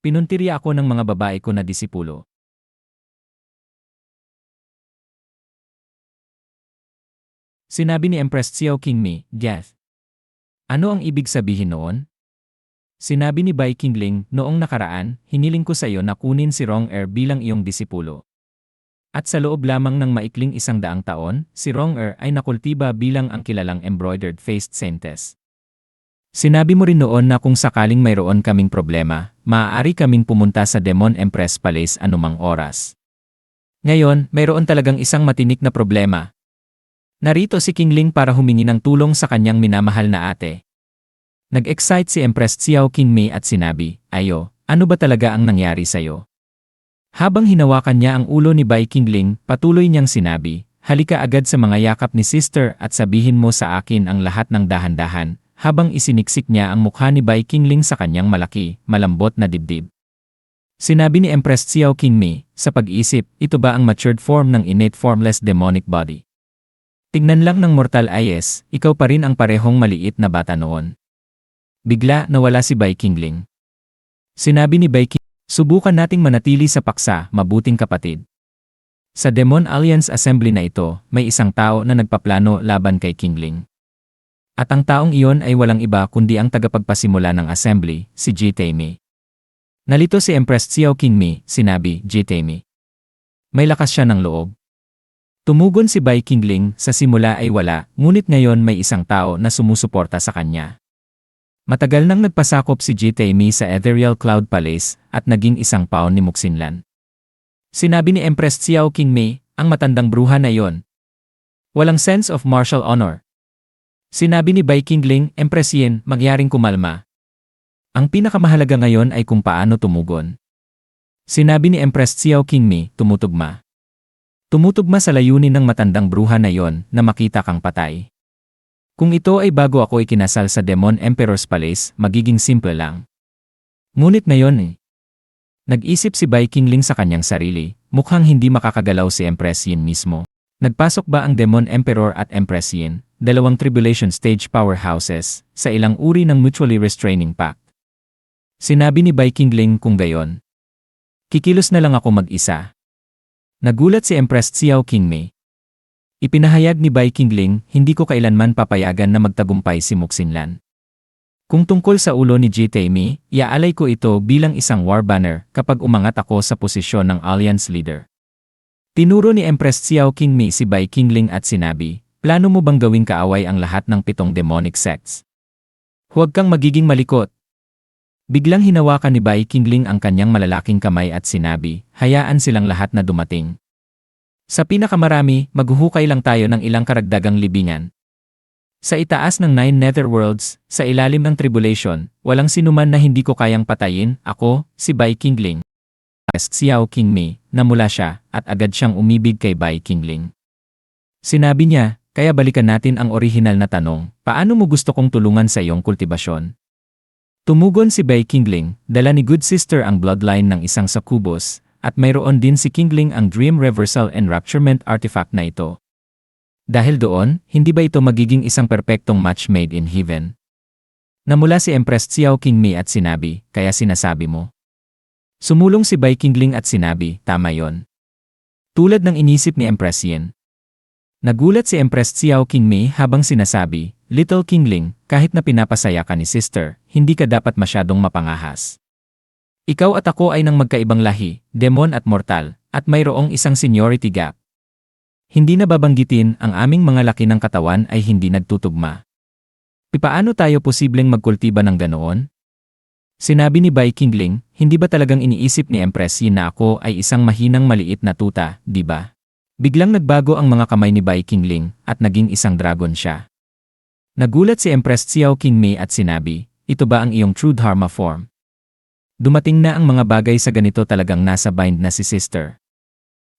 Pinuntirya ako ng mga babae ko na disipulo. Sinabi ni Empress Xiao Qingmi, Geth. Ano ang ibig sabihin noon? Sinabi ni Bai Qingling, noong nakaraan, hiniling ko sa iyo na kunin si Rong Er bilang iyong disipulo. At sa loob lamang ng maikling 100 taon, si Rong Er ay nakultiba bilang ang kilalang embroidered-faced saintess. Sinabi mo rin noon na kung sakaling mayroon kaming problema, maaari kaming pumunta sa Demon Empress Palace anumang oras. Ngayon, mayroon talagang isang matinik na problema. Narito si Qingling para humingi ng tulong sa kanyang minamahal na ate. Nag-excite si Empress Xiao Qingmi at sinabi, Ayo, ano ba talaga ang nangyari sa'yo? Habang hinawakan niya ang ulo ni Bai Qingling, patuloy niyang sinabi, halika agad sa mga yakap ni sister at sabihin mo sa akin ang lahat ng dahan-dahan, habang isiniksik niya ang mukha ni Bai Qingling sa kanyang malaki, malambot na dibdib. Sinabi ni Empress Xiao Qingmi, sa pag-iisip, ito ba ang matured form ng innate formless demonic body? Tignan lang ng mortal eyes, ikaw pa rin ang parehong maliit na bata noon. Bigla nawala si Bai Qingling. Sinabi ni Bai Qingling, subukan nating manatili sa paksa, mabuting kapatid. Sa Demon Alliance Assembly na ito, may isang tao na nagpaplano laban kay Qingling. At ang taong iyon ay walang iba kundi ang tagapagpasimula ng assembly, si Ji Taimi. Nalito si Empress Xiao Qingmi, sinabi, Ji Taimi. May lakas siya ng loob. Tumugon si Bai Qingling, sa simula ay wala, ngunit ngayon may isang tao na sumusuporta sa kanya. Matagal nang nagpasakop si Ji Taimi sa Ethereal Cloud Palace at naging isang paon ni Muxinlan. Sinabi ni Empress Xiao Qingmi, ang matandang bruha na iyon. Walang sense of martial honor. Sinabi ni Bai Qingling, Empress Yin, magyaring kumalma. Ang pinakamahalaga ngayon ay kung paano tumugon. Sinabi ni Empress Xiao Qingmi, tumutugma. Tumutugma sa layunin ng matandang bruha na iyon na makita kang patay. Kung ito ay bago ako ikinasal sa Demon Emperor's Palace, magiging simple lang. Ngunit ngayon nag-isip si Bai Qingling sa kanyang sarili, mukhang hindi makakagalaw si Empress Yin mismo. Nagpasok ba ang Demon Emperor at Empress Yin, dalawang Tribulation Stage powerhouses, sa ilang uri ng mutually restraining pact? Sinabi ni Bai Qingling kung gayon. Kikilos na lang ako mag-isa. Nagulat si Empress Xiao Qingmi. Ipinahayag ni Bai Qingling, hindi ko kailanman papayagan na magtagumpay si Muxinlan. Kung tungkol sa ulo ni Ji Taimi, iaalay ko ito bilang isang war banner kapag umangat ako sa posisyon ng Alliance Leader. Tinuro ni Empress Xiao Qingmi si Bai Qingling at sinabi, plano mo bang gawing kaaway ang lahat ng 7 demonic sects? Huwag kang magiging malikot. Biglang hinawakan ni Bai Qingling ang kanyang malalaking kamay at sinabi, hayaan silang lahat na dumating. Sa pinakamarami, maghuhukay lang tayo ng ilang karagdagang libingan. Sa itaas ng 9 netherworlds, sa ilalim ng tribulation, walang sinuman na hindi ko kayang patayin, ako, si Bai Qingling. Xiao Qingmi, namula siya, at agad siyang umibig kay Bai Qingling. Sinabi niya, kaya balikan natin ang orihinal na tanong, paano mo gusto kong tulungan sa iyong kultibasyon? Tumugon si Bai Qingling, dala ni Good Sister ang bloodline ng isang succubus, at mayroon din si Qingling ang Dream Reversal Enrapturement artifact na ito. Dahil doon, hindi ba ito magiging isang perpektong match made in heaven? Namula si Empress Xiao Qingmi at sinabi, kaya sinasabi mo. Sumulong si Bai Qingling at sinabi, tama yon. Tulad ng inisip ni Empress Yin. Nagulat si Empress Xiao Qingmi habang sinasabi, Little Qingling, kahit na pinapasaya ka ni sister, hindi ka dapat masyadong mapangahas. Ikaw at ako ay ng magkaibang lahi, demon at mortal, at mayroong isang seniority gap. Hindi na babanggitin ang aming mga laki ng katawan ay hindi nagtutugma. Paano tayo posibleng magkultiba ng ganoon? Sinabi ni Bai Qingling, hindi ba talagang iniisip ni Empress Yin na ako ay isang mahinang maliit na tuta, di ba? Biglang nagbago ang mga kamay ni Bai Qingling at naging isang dragon siya. Nagulat si Empress Xiao Qingmi at sinabi, ito ba ang iyong true Dharma form? Dumating na ang mga bagay sa ganito talagang nasa bind na si sister.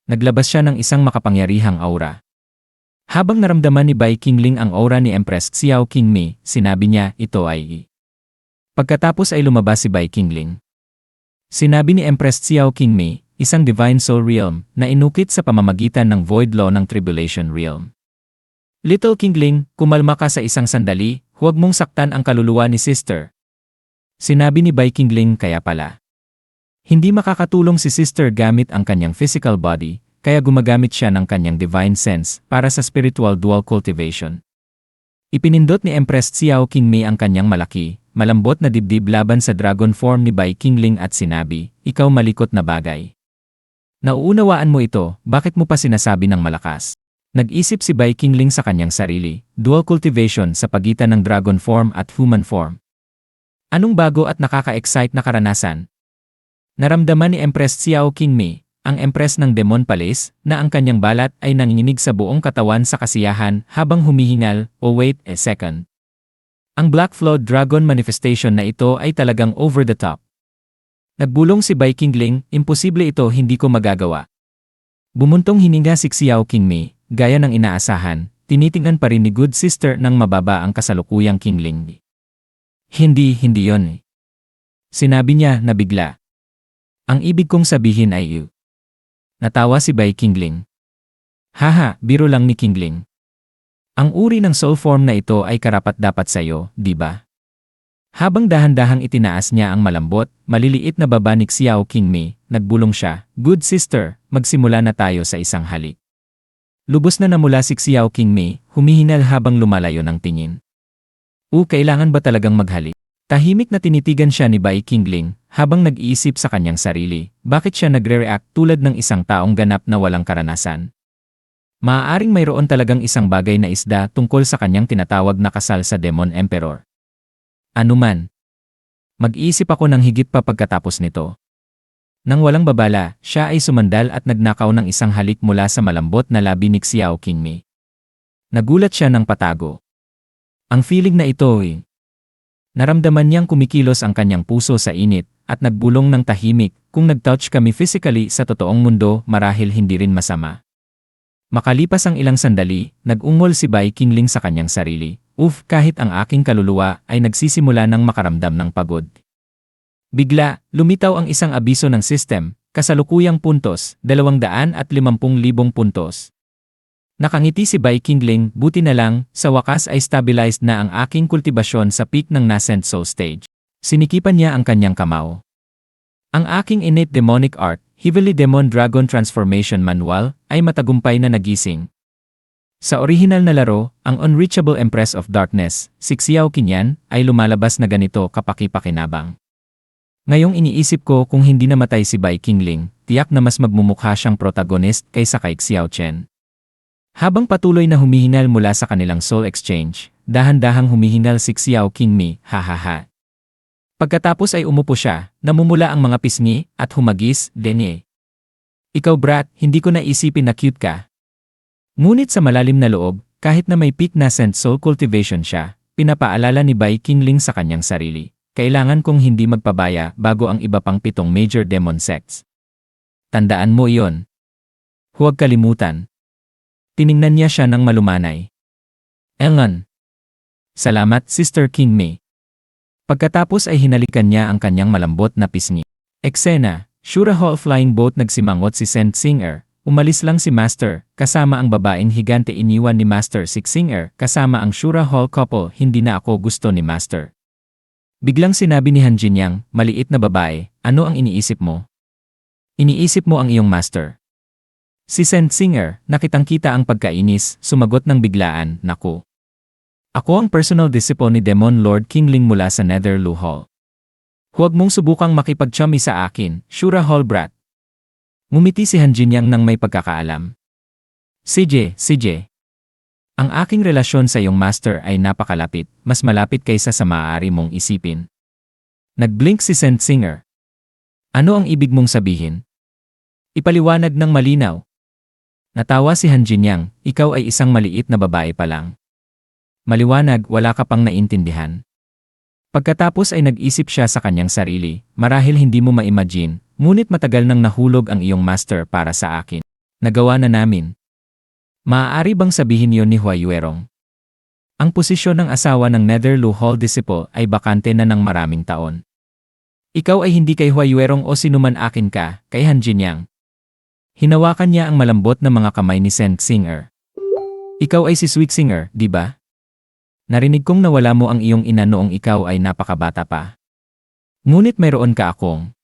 Naglabas siya ng isang makapangyarihang aura. Habang naramdaman ni Bai Qingling ang aura ni Empress Xiao Qingmi, sinabi niya, ito ay Pagkatapos ay lumabas si Bai Qingling. Sinabi ni Empress Xiao Qingmi, isang Divine Soul Realm na inukit sa pamamagitan ng Void Law ng Tribulation Realm. Little Qingling, kumalma ka sa isang sandali, huwag mong saktan ang kaluluwa ni sister. Sinabi ni Bai Qingling, kaya pala. Hindi makakatulong si Sister gamit ang kanyang physical body, kaya gumagamit siya ng kanyang divine sense para sa spiritual dual cultivation. Ipinindot ni Empress Xiao Qingmei ang kanyang malaki, malambot na dibdib laban sa dragon form ni Bai Qingling at sinabi, "Ikaw malikot na bagay. Nauunawaan mo ito, bakit mo pa sinasabi ng malakas?" Nag-isip si Bai Qingling sa kanyang sarili, dual cultivation sa pagitan ng dragon form at human form. Anong bago at nakaka-excite na karanasan? Naramdaman ni Empress Xiao Qingmei, ang Empress ng Demon Palace, na ang kanyang balat ay nanginginig sa buong katawan sa kasiyahan habang humihingal, "Oh wait a second. Ang Black Flood Dragon manifestation na ito ay talagang over the top." Nagbulong si Bai Qingling, "Imposible ito, hindi ko magagawa." Bumuntong hininga si Xiao Qingmei, gaya ng inaasahan, tinitingnan pa rin ni Good Sister ng mababa ang kasalukuyang Qingling. Hindi yon." Sinabi niya na bigla. "Ang ibig kong sabihin ay you." Natawa si Bai Qingling. "Haha, biro lang ni Qingling. Ang uri ng soul form na ito ay karapat-dapat sa'yo, di ba?" Habang dahan-dahang itinaas niya ang malambot, maliliit na baba ni Xiao Qingmei, nagbulong siya, "Good Sister, magsimula na tayo sa isang halik." Lubos na namula si Xiao Qingmei, humihinal habang lumalayo ng tingin. Kailangan ba talagang maghalik? Tahimik na tinitigan siya ni Bai Qingling, habang nag-iisip sa kanyang sarili, bakit siya nagre-react tulad ng isang taong ganap na walang karanasan? Maaaring mayroon talagang isang bagay na isda tungkol sa kanyang tinatawag na kasal sa Demon Emperor. Anuman. Mag-iisip ako ng higit pa pagkatapos nito. Nang walang babala, siya ay sumandal at nagnakaw ng isang halik mula sa malambot na labi ni Xiao Qingmei. Nagulat siya ng patago. Ang feeling na ito naramdaman niyang kumikilos ang kanyang puso sa init at nagbulong ng tahimik, "Kung nag-touch kami physically sa totoong mundo, marahil hindi rin masama." Makalipas ang ilang sandali, nag-ungol si Bai Qingling sa kanyang sarili, kahit ang aking kaluluwa ay nagsisimula ng makaramdam ng pagod." Bigla, lumitaw ang isang abiso ng system, kasalukuyang puntos, 250,000 puntos. Nakangiti si Bai Qingling, "Buti na lang, sa wakas ay stabilized na ang aking kultibasyon sa peak ng nascent soul stage." Sinikipan niya ang kanyang kamao. "Ang aking innate demonic art, Heavenly Demon Dragon Transformation Manual, ay matagumpay na nagising." Sa orihinal na laro, ang Unreachable Empress of Darkness, si Xiao Qingyan, ay lumalabas na ganito kapaki-pakinabang. Ngayong iniisip ko kung hindi namatay si Bai Qingling, tiyak na mas magmumukha siyang protagonist kaysa kay Xiao Chen. Habang patuloy na humihinal mula sa kanilang soul exchange, dahan-dahang humihinal si Xiao Qingmei, hahaha. Pagkatapos ay umupo siya, namumula ang mga pisngi, at humagis, "Denye. Ikaw brat, hindi ko naisipin na cute ka." Ngunit sa malalim na loob, kahit na may peak nascent soul cultivation siya, pinapaalala ni Bai Qingling sa kanyang sarili, "Kailangan kong hindi magpabaya bago ang iba pang 7 major demon sects. Tandaan mo iyon. Huwag kalimutan." Tiningnan niya siya ng malumanay. "Engan. Salamat, Sister Qingmei." Pagkatapos ay hinalikan niya ang kanyang malambot na pisngi. Eksena, Shura Hall Flying Boat. Nagsimangot si Saint Singer, umalis lang si Master, kasama ang babaeng higante. Iniwan ni Master si Singer, kasama ang Shura Hall couple. "Hindi na ako gusto ni Master." Biglang sinabi ni Han Jinyang, "Maliit na babae, ano ang iniisip mo?" "Iniisip mo ang iyong Master." Si Saint Singer, nakitang-kita ang pagkainis, sumagot ng biglaan, "Naku. Ako ang personal disciple ni Demon Lord Qingling mula sa Nether Lu Hall. Huwag mong subukang makipagchummy sa akin, Shura Hall brat." Ngumiti si Han Jinyang nang may pagkakaalam. CJ. Ang aking relasyon sa iyong Master ay napakalapit, mas malapit kaysa sa maaari mong isipin." Nagblink si Saint Singer. "Ano ang ibig mong sabihin? Ipaliwanag ng malinaw." Natawa si Han Jinyang, "Ikaw ay isang maliit na babae pa lang. Maliwanag, wala ka pang naintindihan." Pagkatapos ay nag-isip siya sa kanyang sarili, "Marahil hindi mo ma-imagine, ngunit matagal nang nahulog ang iyong Master para sa akin. Nagawa na namin." Maaari bang sabihin yon ni Huayuerong? Ang posisyon ng asawa ng Nether Lu Hall disciple ay bakante na ng maraming taon. "Ikaw ay hindi kay Huayuerong o sinuman, akin ka, kay Han Jinyang." Hinawakan niya ang malambot na mga kamay ni Saint Singer. "Ikaw ay si Sweet Singer, di ba? Narinig kong nawala mo ang iyong ina noong ikaw ay napakabata pa. Ngunit mayroon ka akong."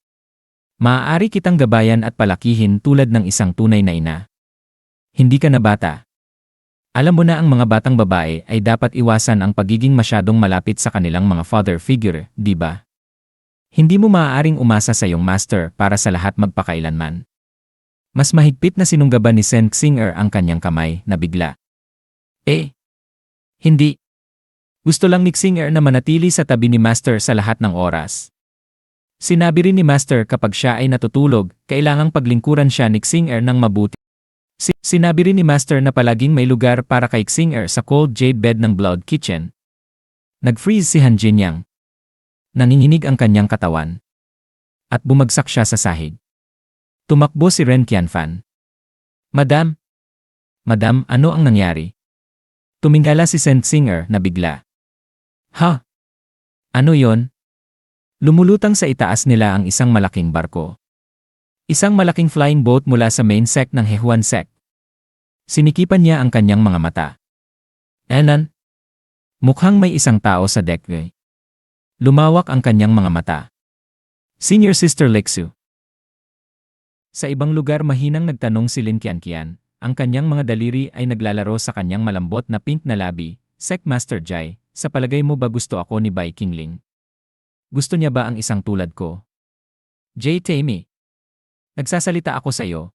Maaari kitang gabayan at palakihin tulad ng isang tunay na ina. Hindi ka na bata. Alam mo na ang mga batang babae ay dapat iwasan ang pagiging masyadong malapit sa kanilang mga father figure, di ba? Hindi mo maaaring umasa sa iyong master para sa lahat magpakailanman. Mas mahigpit na sinunggaban ni Sen Xinger ang kanyang kamay na bigla. Hindi. Gusto lang ni Xinger na manatili sa tabi ni master sa lahat ng oras. Sinabi rin ni master kapag siya ay natutulog, kailangang paglingkuran siya ni Xinger ng mabuti. Sinabi rin ni master na palaging may lugar para kay Xinger sa cold jade bed ng Blood Kitchen. Nag-freeze si Han Jinyang. Nanginginig ang kanyang katawan. At bumagsak siya sa sahig. Tumakbo si Ren Qianfan. Madam, ano ang nangyari? Tumingala si Sen Xinger na bigla. Ha? Ano yon? Lumulutang sa itaas nila ang isang malaking barko. Isang malaking flying boat mula sa main sect ng Hehuan sect. Sinikipan niya ang kanyang mga mata. Enan? Mukhang may isang tao sa deck. Lumawak ang kanyang mga mata. Senior Sister Lexu. Sa ibang lugar mahinang nagtanong si Lin Qianqian. Ang kanyang mga daliri ay naglalaro sa kanyang malambot na pink na labi. Sect Master Jai, sa palagay mo ba gusto ako ni Bai Qingling? Gusto niya ba ang isang tulad ko? Jay Tammy. Nagsasalita ako sa iyo.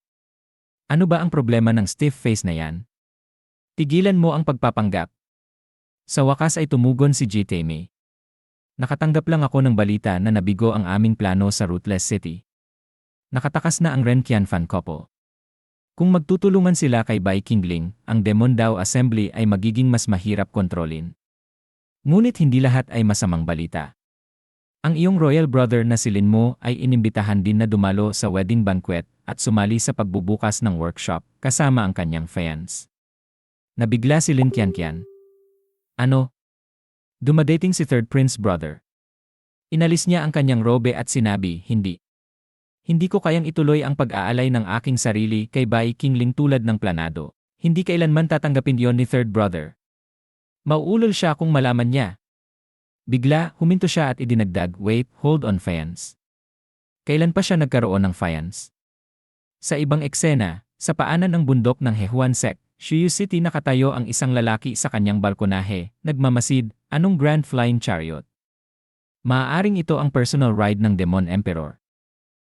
Ano ba ang problema ng stiff face na yan? Tigilan mo ang pagpapanggap. Sa wakas ay tumugon si Jay Tammy. Nakatanggap lang ako ng balita na nabigo ang aming plano sa Ruthless City. Nakatakas na ang Ren Qianfan couple. Kung magtutulungan sila kay Bai Qingling, ang Demon Dao Assembly ay magiging mas mahirap kontrolin. Ngunit hindi lahat ay masamang balita. Ang iyong royal brother na si Lin Mo ay inimbitahan din na dumalo sa wedding banquet at sumali sa pagbubukas ng workshop kasama ang kanyang fiancé. Nabigla si Lin Qianqian. Ano? Dumadating si third prince brother. Inalis niya ang kanyang robe at sinabi, hindi. Hindi ko kayang ituloy ang pag-aalay ng aking sarili kay Bai Qingling tulad ng planado. Hindi kailanman tatanggapin yon ni third brother. Mauulol siya kung malaman niya. Bigla, huminto siya at idinagdag, wait, hold on fiancé. Kailan pa siya nagkaroon ng fiancé? Sa ibang eksena, sa paanan ng bundok ng Hehuan sect, Shiyu City nakatayo ang isang lalaki sa kanyang balkonahe, nagmamasid, anong Grand Flying Chariot. Maaaring ito ang personal ride ng Demon Emperor.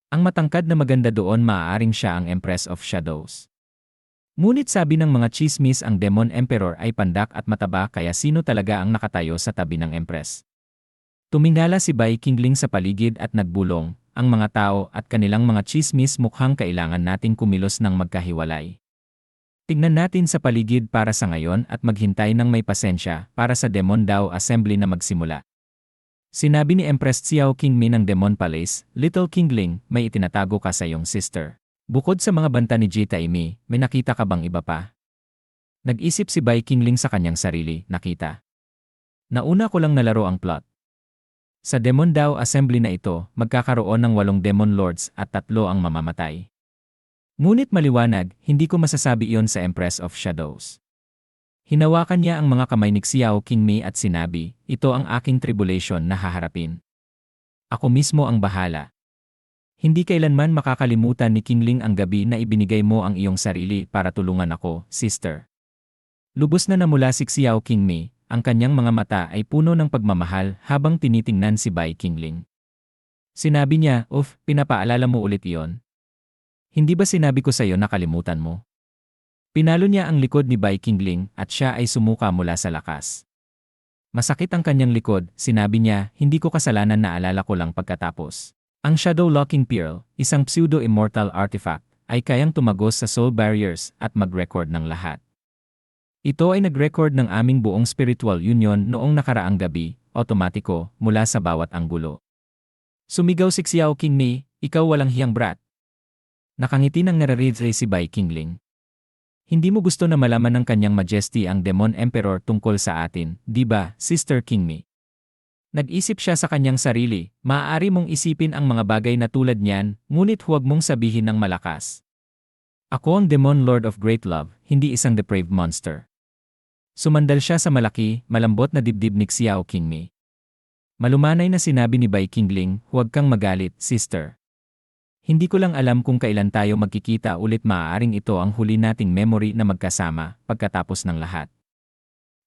Ang matangkad na maganda doon maaaring siya ang Empress of Shadows. Ngunit sabi ng mga chismis ang Demon Emperor ay pandak at mataba kaya sino talaga ang nakatayo sa tabi ng Empress? Tumingala si Bai Qingling sa paligid at nagbulong, ang mga tao at kanilang mga chismis mukhang kailangan natin kumilos ng magkahiwalay. Tignan natin sa paligid para sa ngayon at maghintay ng may pasensya para sa Demon Dao Assembly na magsimula. Sinabi ni Empress Xiao Qingmi ng Demon Palace, Little Qingling, may itinatago ka sa iyong sister. Bukod sa mga banta ni Jay Taimi, may nakita ka bang iba pa? Nag-isip si Bai Qingling sa kanyang sarili, nakita. Nauna ko lang nalaro ang plot. Sa Demon Dao Assembly na ito, magkakaroon ng 8 Demon Lords at 3 ang mamamatay. Ngunit maliwanag, hindi ko masasabi iyon sa Empress of Shadows. Hinawakan niya ang mga kamay ni Xiao Qingmi at sinabi, ito ang aking tribulation na haharapin. Ako mismo ang bahala. Hindi kailanman makakalimutan ni Qingling ang gabi na ibinigay mo ang iyong sarili para tulungan ako, sister. Lubos na namula si Xiao Qingmi, ang kanyang mga mata ay puno ng pagmamahal habang tinitingnan si Bai Qingling. Sinabi niya, pinapaalala mo ulit iyon? Hindi ba sinabi ko sa iyo na kalimutan mo? Pinalo niya ang likod ni Bai Qingling at siya ay sumuka mula sa lakas. Masakit ang kanyang likod, sinabi niya, hindi ko kasalanan na alala ko lang pagkatapos. Ang Shadow Locking Pearl, isang pseudo-immortal artifact, ay kayang tumagos sa soul barriers at mag-record ng lahat. Ito ay nag-record ng aming buong spiritual union noong nakaraang gabi, otomatiko, mula sa bawat anggulo. Sumigaw si Xiao Qingmi, ikaw walang hiyang brat. Nakangiti ng nararidre si Bai Qingling. Hindi mo gusto na malaman ng kanyang majesty ang Demon Emperor tungkol sa atin, di ba, Sister Qingmi? Nag-isip siya sa kanyang sarili, maaari mong isipin ang mga bagay na tulad niyan, ngunit huwag mong sabihin ng malakas. Ako ang Demon Lord of Great Love, hindi isang depraved monster. Sumandal siya sa malaki, malambot na dibdib ni Xiao Qingmi. Malumanay na sinabi ni Bai Qingling, huwag kang magalit, sister. Hindi ko lang alam kung kailan tayo magkikita ulit, maaaring ito ang huli nating memory na magkasama pagkatapos ng lahat.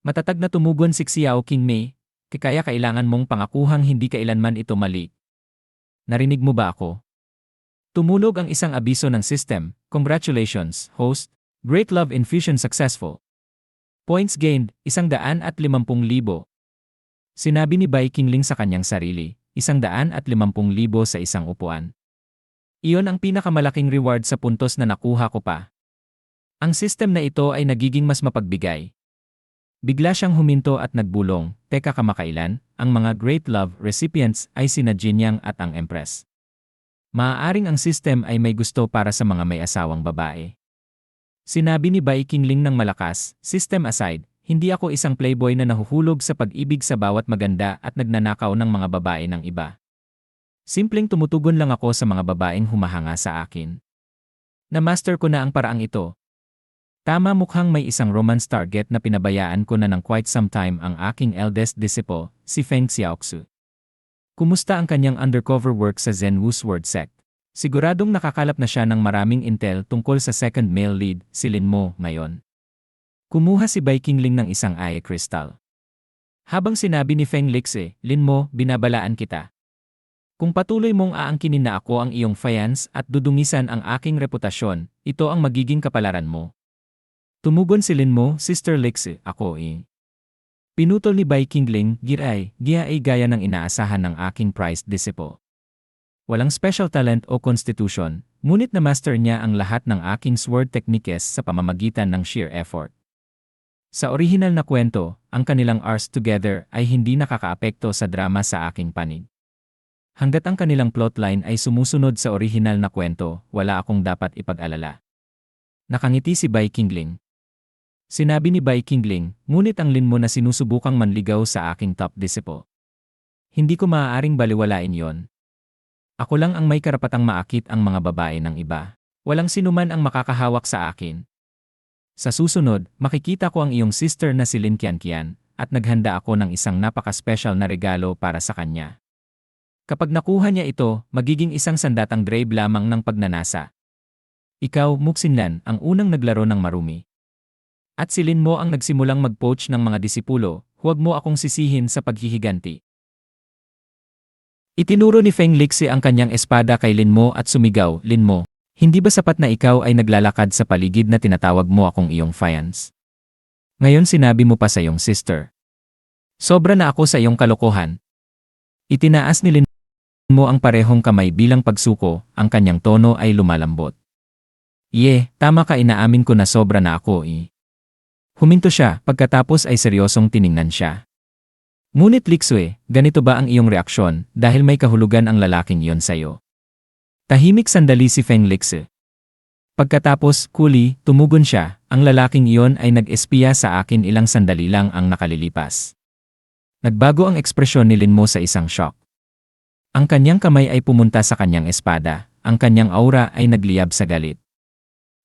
Matatag na tumugon si Xiao Qingmei, kaya kailangan mong pangakuhang hindi kailanman ito mali. Narinig mo ba ako? Tumulog ang isang abiso ng system. Congratulations, host. Great love infusion successful. Points gained, 150,000. Sinabi ni Bai Qingling sa kanyang sarili, 150,000 sa isang upuan. Iyon ang pinakamalaking reward sa puntos na nakuha ko pa. Ang system na ito ay nagiging mas mapagbigay. Bigla siyang huminto at nagbulong, teka, kamakailan, ang mga Great Love recipients ay sina Jinyang at ang Empress. Maaaring ang system ay may gusto para sa mga may asawang babae. Sinabi ni Bai Qingling ng malakas, system aside, hindi ako isang playboy na nahuhulog sa pag-ibig sa bawat maganda at nagnanakaw ng mga babae ng iba. Simpleng tumutugon lang ako sa mga babaeng humahanga sa akin. Na-master ko na ang paraang ito. Tama, mukhang may isang romance target na pinabayaan ko na ng quite some time, ang aking eldest disciple, si Feng Xiaoxu. Kumusta ang kanyang undercover work sa Zen Wu Sword Sect? Siguradong nakakalap na siya ng maraming intel tungkol sa second male lead, si Lin Mo, ngayon. Kumuha si Bai Qingling ng isang eye crystal. Habang sinabi ni Feng Lixie, Lin Mo, binabalaan kita. Kung patuloy mong aangkinin na ako ang iyong fiance at dudungisan ang aking reputasyon, ito ang magiging kapalaran mo. Tumugon si Lin Mo, Sister Lixie, ako eh. Pinutol ni Bai Qingling, Gia ay gaya ng inaasahan ng aking prized disciple. Walang special talent o constitution, ngunit na-master niya ang lahat ng aking sword techniques sa pamamagitan ng sheer effort. Sa orihinal na kwento, ang kanilang hours together ay hindi nakakaapekto sa drama sa aking panig. Hanggat ang kanilang plotline ay sumusunod sa orihinal na kwento, wala akong dapat ipag-alala. Nakangiti si Bai Qingling. Sinabi ni Bai Qingling, ngunit ang Lin Mo na sinusubukang manligaw sa aking top disciple. Hindi ko maaaring baliwalain yon. Ako lang ang may karapatang maakit ang mga babae ng iba. Walang sinuman ang makakahawak sa akin. Sa susunod, makikita ko ang iyong sister na si Lin Qianqian, at naghanda ako ng isang napaka-special na regalo para sa kanya. Kapag nakuha niya ito, magiging isang sandatang grave lamang ng pagnanasa. Ikaw, Muxinlan, ang unang naglaro ng marumi. At si Lin Mo ang nagsimulang mag-poach ng mga disipulo, huwag mo akong sisihin sa paghihiganti. Itinuro ni Feng Lixie ang kanyang espada kay Lin Mo at sumigaw, Lin Mo, hindi ba sapat na ikaw ay naglalakad sa paligid na tinatawag mo akong iyong fiance? Ngayon sinabi mo pa sa iyong sister. Sobra na ako sa iyong kalokohan. Itinaas ni Lin Mo ang parehong kamay bilang pagsuko, ang kanyang tono ay lumalambot. Tama ka, inaamin ko na sobra na ako eh. Huminto siya, pagkatapos ay seryosong tiningnan siya. Ngunit Lixue, ganito ba ang iyong reaksyon dahil may kahulugan ang lalaking iyon sa'yo? Tahimik sandali si Feng Lixie. Pagkatapos, coolly, tumugon siya, ang lalaking iyon ay nag-espiya sa akin, ilang sandali lang ang nakalilipas. Nagbago ang ekspresyon ni Lin Mo sa isang shock. Ang kanyang kamay ay pumunta sa kanyang espada, ang kanyang aura ay nagliyab sa galit.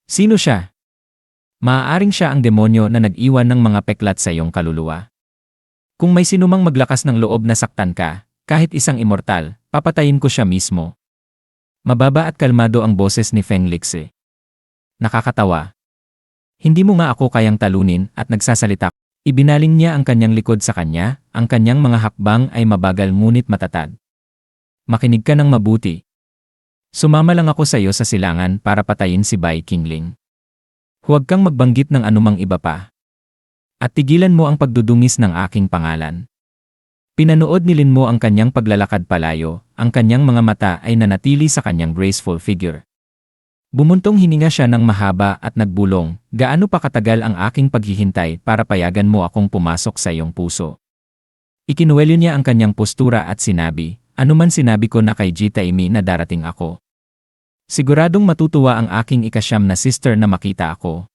Sino siya? Maaaring siya ang demonyo na nag-iwan ng mga peklat sa iyong kaluluwa. Kung may sinumang maglakas ng loob na saktan ka, kahit isang immortal, papatayin ko siya mismo. Mababa at kalmado ang boses ni Feng Lixie. Nakakatawa. Hindi mo nga ako kayang talunin at nagsasalita. Ibinaling niya ang kanyang likod sa kanya, ang kanyang mga hakbang ay mabagal ngunit matatag. Makinig ka ng mabuti. Sumama lang ako sa iyo sa silangan para patayin si Bai Qingling. Huwag kang magbanggit ng anumang iba pa. At tigilan mo ang pagdudungis ng aking pangalan. Pinanood ni Lin Mo ang kanyang paglalakad palayo, ang kanyang mga mata ay nanatili sa kanyang graceful figure. Bumuntong hininga siya ng mahaba at nagbulong, gaano pa katagal ang aking paghihintay para payagan mo akong pumasok sa iyong puso. Ikinuwelyo niya ang kanyang postura at sinabi, anuman sinabi ko na kay Jita Imi na darating ako. Siguradong matutuwa ang aking ikasyam na sister na makita ako.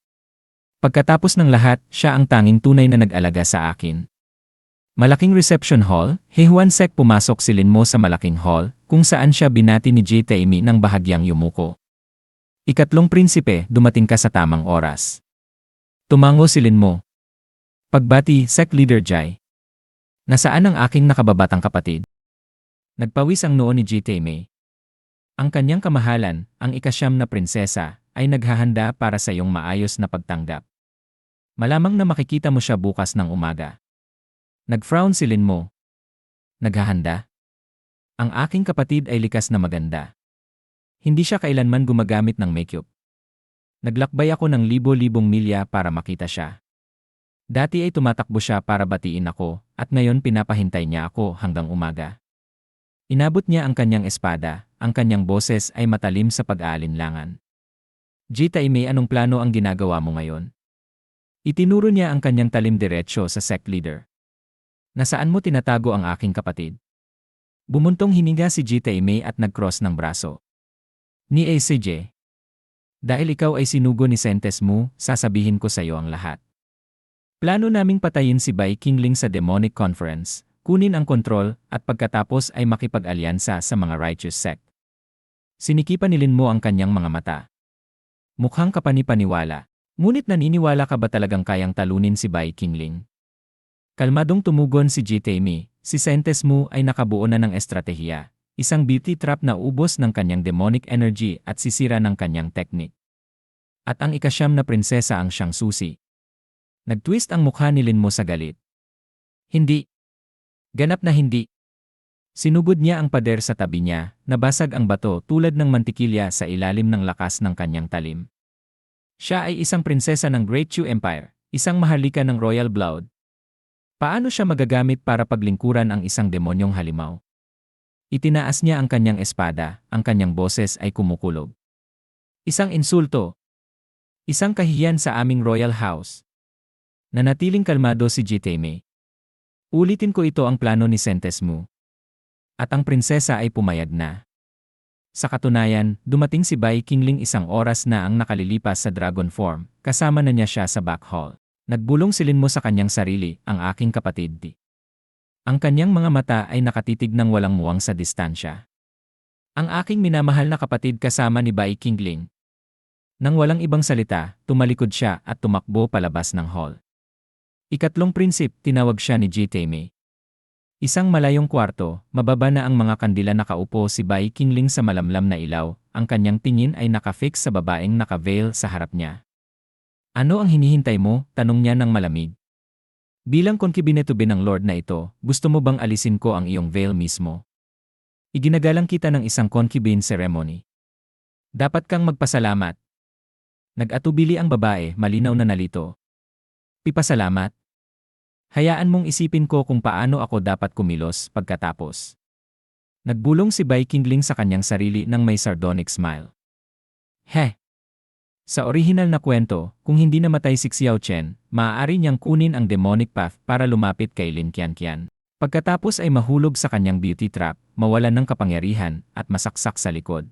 Pagkatapos ng lahat, siya ang tanging tunay na nag-alaga sa akin. Malaking reception hall, Hehuan-sek pumasok si Lin Mo sa malaking hall, kung saan siya binati ni Jita Imi ng bahagyang yumuko. Ikatlong prinsipe, dumating ka sa tamang oras. Tumango si Lin Mo. Pagbati, Sec Leader Jai. Nasaan ang aking nakababatang kapatid? Nagpawis ang noo ni Jita Imi. Ang kanyang kamahalan, ang ikasyam na prinsesa, ay naghahanda para sa iyong maayos na pagtanggap. Malamang na makikita mo siya bukas ng umaga. Nag-frown si Lin Mo. Naghahanda? Ang aking kapatid ay likas na maganda. Hindi siya kailanman gumagamit ng makeup. Naglakbay ako ng libo-libong milya para makita siya. Dati ay tumatakbo siya para batiin ako, at ngayon pinapahintay niya ako hanggang umaga. Inabot niya ang kanyang espada, ang kanyang boses ay matalim sa pag-aalinlangan. Jita, may anong plano ang ginagawa mo ngayon? Itinuro niya ang kanyang talim diretsyo sa sect leader. Nasaan mo tinatago ang aking kapatid? Bumuntong hininga si Jita May at nag-cross ng braso. Ni ACJ. Dahil ikaw ay sinugo ni Sentes Mu, sasabihin ko sa iyo ang lahat. Plano naming patayin si Bai Qingling sa Demonic Conference, kunin ang kontrol, at pagkatapos ay makipag-alyansa sa mga righteous sect. Sinikipan ni Lin Mo ang kanyang mga mata. Mukhang kapanipaniwala. Ngunit naniniwala ka ba talagang kayang talunin si Bai Qingling? Kalmadong tumugon si Jita May, si Sentes Mu ay nakabuo na ng estratehiya, isang beauty trap na ubos ng kanyang demonic energy at sisira ng kanyang technique. At ang ikasyam na prinsesa ang siyang susi. Nagtwist ang mukha ni Lin Mo sa galit. Hindi. Ganap na hindi. Sinugod niya ang pader sa tabi niya, nabasag ang bato tulad ng mantikilya sa ilalim ng lakas ng kanyang talim. Siya ay isang prinsesa ng Great Chu Empire, isang maharlika ng royal blood. Paano siya magagamit para paglingkuran ang isang demonyong halimaw? Itinaas niya ang kanyang espada, ang kanyang boses ay kumukulog. Isang insulto. Isang kahihiyan sa aming royal house. Nanatiling kalmado si Jita May. Ulitin ko, ito ang plano ni Sentes Mu. At ang prinsesa ay pumayag na. Sa katunayan, dumating si Bai Qingling isang oras na ang nakalilipas sa dragon form, kasama na niya siya sa back hall. Nagbulong si Lin Mo sa kanyang sarili, ang aking kapatid di. Ang kanyang mga mata ay nakatitig ng walang muwang sa distansya. Ang aking minamahal na kapatid kasama ni Bai Qingling. Nang walang ibang salita, tumalikod siya at tumakbo palabas ng hall. Ikatlong prinsip, tinawag siya ni Jita May. Isang malayong kwarto, mababa na ang mga kandila, nakaupo si Bai Qingling sa malamlam na ilaw, ang kanyang tingin ay nakafix sa babaeng naka-veil sa harap niya. Ano ang hinihintay mo? Tanong niya ng malamig. Bilang konkibinetube ng Lord na ito, gusto mo bang alisin ko ang iyong veil mismo? Iginagalang kita ng isang concubine ceremony. Dapat kang magpasalamat. Nag-atubili ang babae, malinaw na nalito. Pipasalamat? Hayaan mong isipin ko kung paano ako dapat kumilos pagkatapos. Nagbulong si Bai Qingling sa kanyang sarili ng may sardonic smile. Heh! Sa orihinal na kwento, kung hindi namatay si Xiao Chen, maaari niyang kunin ang demonic path para lumapit kay Lin Qianqian. Pagkatapos ay mahulog sa kanyang beauty trap, mawalan ng kapangyarihan, at masaksak sa likod.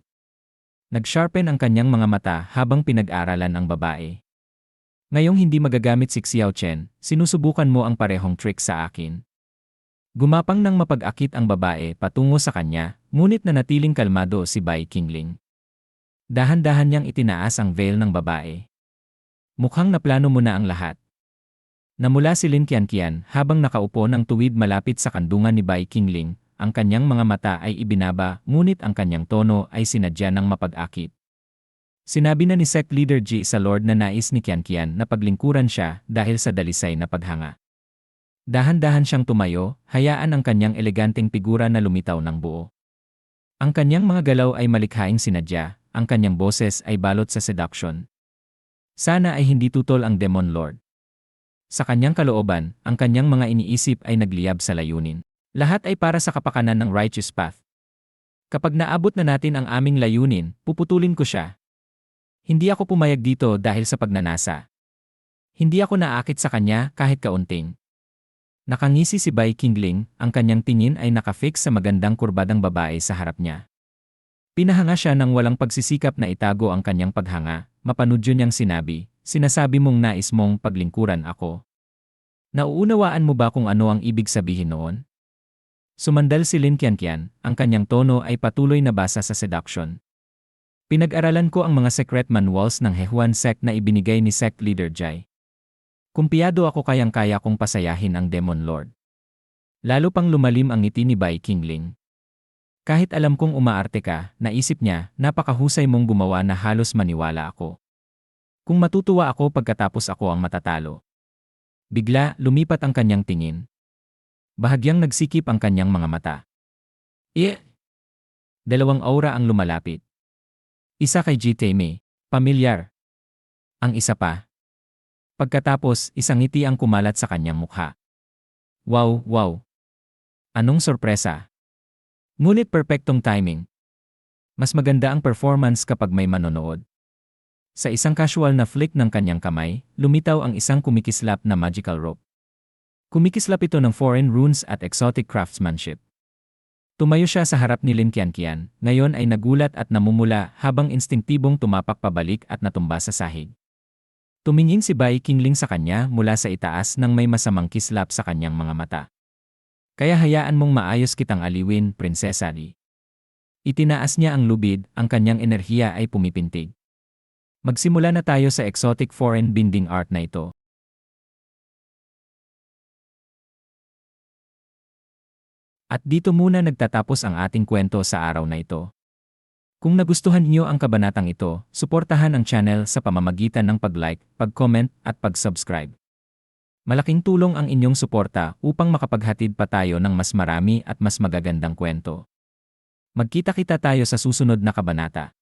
Nag-sharpen ang kanyang mga mata habang pinag-aralan ang babae. Ngayong hindi magagamit si Xiao Chen, sinusubukan mo ang parehong trick sa akin. Gumapang nang mapag-akit ang babae patungo sa kanya, ngunit nanatiling kalmado si Bai Qingling. Dahan-dahan niyang itinaas ang veil ng babae. Mukhang naplano mo na ang lahat. Namula si Lin Qianqian habang nakaupo ng tuwid malapit sa kandungan ni Bai Qingling, ang kanyang mga mata ay ibinaba, ngunit ang kanyang tono ay sinadya ng mapag-akit. Sinabi na ni Sect Leader Ji sa Lord na nais ni Qianqian na paglingkuran siya dahil sa dalisay na paghanga. Dahan-dahan siyang tumayo, hayaan ang kanyang eleganteng figura na lumitaw ng buo. Ang kanyang mga galaw ay malikhaing sinadya, ang kanyang boses ay balot sa seduction. Sana ay hindi tutol ang Demon Lord. Sa kanyang kalooban, ang kanyang mga iniisip ay nagliyab sa layunin. Lahat ay para sa kapakanan ng righteous path. Kapag naabot na natin ang aming layunin, puputulin ko siya. Hindi ako pumayag dito dahil sa pagnanasa. Hindi ako naakit sa kanya kahit kaunting. Nakangisi si Bai Qingling, ang kanyang tingin ay nakafix sa magandang kurbadang babae sa harap niya. Pinahanga siya ng walang pagsisikap na itago ang kanyang paghanga, mapanudyo niyang sinabi, sinasabi mong nais mong paglingkuran ako. Nauunawaan mo ba kung ano ang ibig sabihin noon? Sumandal si Lin Qianqian, ang kanyang tono ay patuloy na basa sa seduction. Pinag-aralan ko ang mga secret manuals ng Hehuan sect na ibinigay ni Sect Leader Jai. Kumpiyado ako, kayang-kaya kong pasayahin ang Demon Lord. Lalo pang lumalim ang ngiti ni Bai Qingling. Kahit alam kong umaarte ka, naisip niya, napakahusay mong gumawa na halos maniwala ako. Kung matutuwa ako pagkatapos ako ang matatalo. Bigla, lumipat ang kanyang tingin. Bahagyang nagsikip ang kanyang mga mata. Dalawang aura ang lumalapit. Isa kay Jitame, pamilyar. Ang isa pa. Pagkatapos, isang ngiti ang kumalat sa kanyang mukha. Wow, wow. Anong sorpresa? Ngunit perpektong timing. Mas maganda ang performance kapag may manonood. Sa isang casual na flick ng kanyang kamay, lumitaw ang isang kumikislap na magical rope. Kumikislap ito ng foreign runes at exotic craftsmanship. Tumayo siya sa harap ni Lin Qianqian, ngayon ay nagulat at namumula habang instinktibong tumapak pabalik at natumba sa sahig. Tumingin si Bai Qingling sa kanya mula sa itaas nang may masamang kislap sa kanyang mga mata. Kaya hayaan mong maayos kitang aliwin, Prinsesa Li. Itinaas niya ang lubid, ang kanyang enerhiya ay pumipintig. Magsimula na tayo sa exotic foreign binding art na ito. At dito muna nagtatapos ang ating kwento sa araw na ito. Kung nagustuhan niyo ang kabanatang ito, suportahan ang channel sa pamamagitan ng pag-like, pag-comment at pag-subscribe. Malaking tulong ang inyong suporta upang makapaghatid pa tayo ng mas marami at mas magagandang kwento. Magkita-kita tayo sa susunod na kabanata.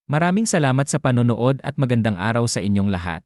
Maraming salamat sa panonood at magandang araw sa inyong lahat.